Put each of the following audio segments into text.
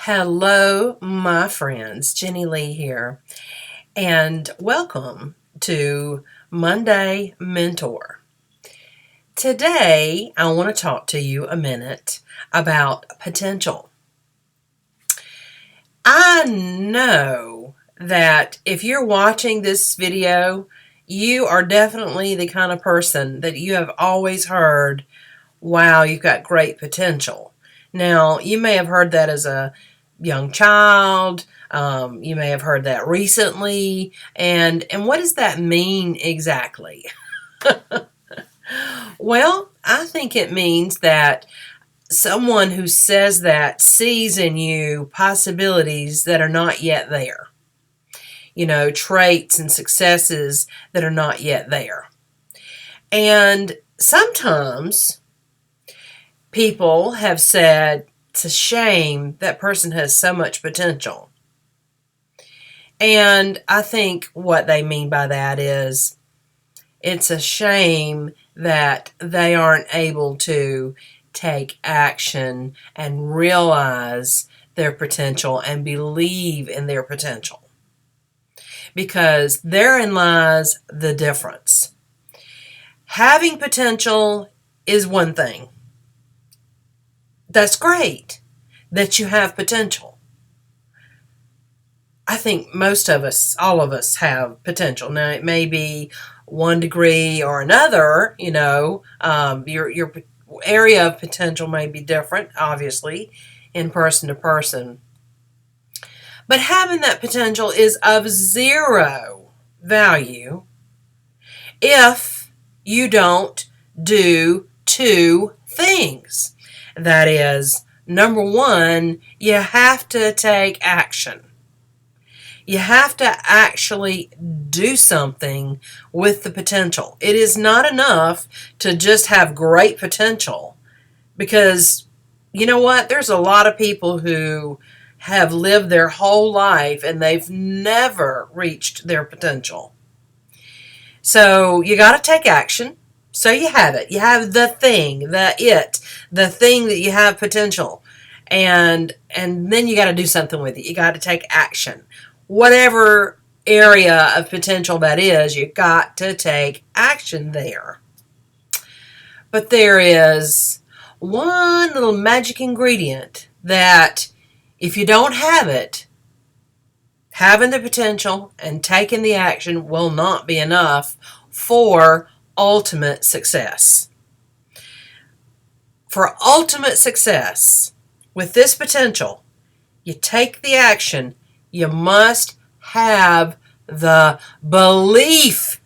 Hello, my friends. Jenny Lee here, and welcome to Monday Mentor. Today, I want to talk to you a minute about potential. I know that if you're watching this video, you are definitely the kind of person that you have always heard, wow, you've got great potential. Now, you may have heard that as a young child. You may have heard that recently. And what does that mean exactly? Well, I think it means that someone who says that sees in you possibilities that are not yet there. Traits and successes that are not yet there. And sometimes people have said, it's a shame that person has so much potential. And I think what they mean by that is it's a shame that they aren't able to take action and realize their potential and believe in their potential. Because therein lies the difference. Having potential is one thing. That's great that you have potential. I think most of us, all of us, have potential. Now, it may be one degree or another, your area of potential may be different, obviously, in person to person. But having that potential is of zero value if you don't do two things. That is, number one, you have to take action. You have to actually do something with the potential. It is not enough to just have great potential, because you know what? There's a lot of people who have lived their whole life and they've never reached their potential. So you got to take action. So you have it. You have the thing, the thing that you have potential. And then you got to do something with it. You got to take action. Whatever area of potential that is, you got to take action there. But there is one little magic ingredient that if you don't have it, having the potential and taking the action will not be enough for ultimate success. For ultimate success with this potential, you take the action. You must have the belief.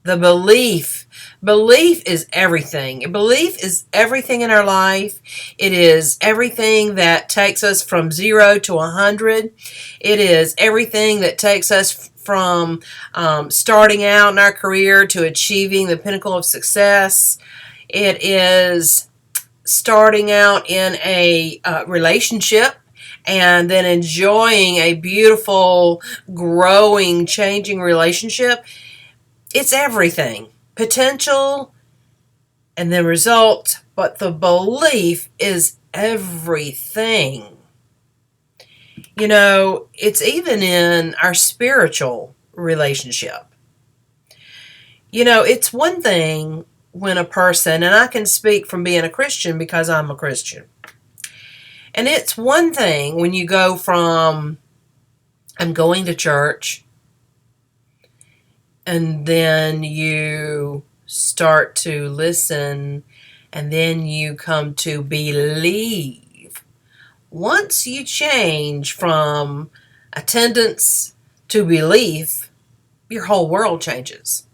The belief. Belief is everything. Belief is everything in our life. It is everything that takes us from 0 to 100. It is everything that takes us from starting out in our career to achieving the pinnacle of success. It is starting out in a relationship and then enjoying a beautiful, growing, changing relationship. It's everything. Potential and the result, but the belief is everything. It's even in our spiritual relationship. It's one thing when a person, and I can speak from being a Christian because I'm a Christian. And it's one thing when you go from, I'm going to church, and then you start to listen, and then you come to believe. Once you change from attendance to belief, your whole world changes.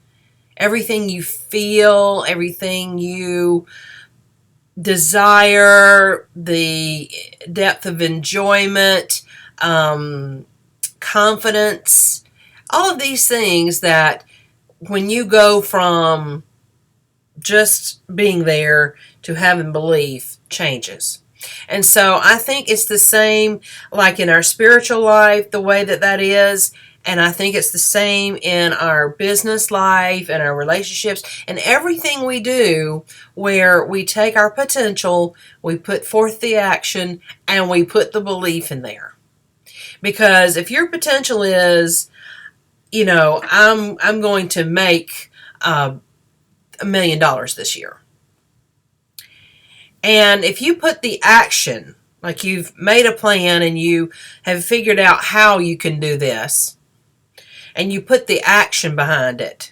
Everything you feel, everything you desire, the depth of enjoyment, confidence, all of these things that when you go from just being there to having belief changes. And so I think it's the same like in our spiritual life, the way that is, And I think it's the same in our business life and our relationships and everything we do, where we take our potential, we put forth the action, and we put the belief in there. Because if your potential is, I'm going to make $1 million this year. And if you put the action, like you've made a plan and you have figured out how you can do this, and you put the action behind it,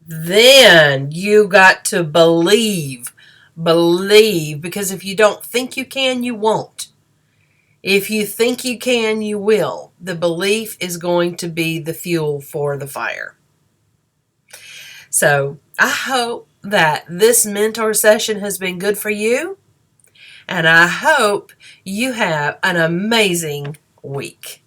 then you got to believe. Believe, because if you don't think you can, you won't. If you think you can, you will. The belief is going to be the fuel for the fire. So I hope that this mentor session has been good for you, and I hope you have an amazing week.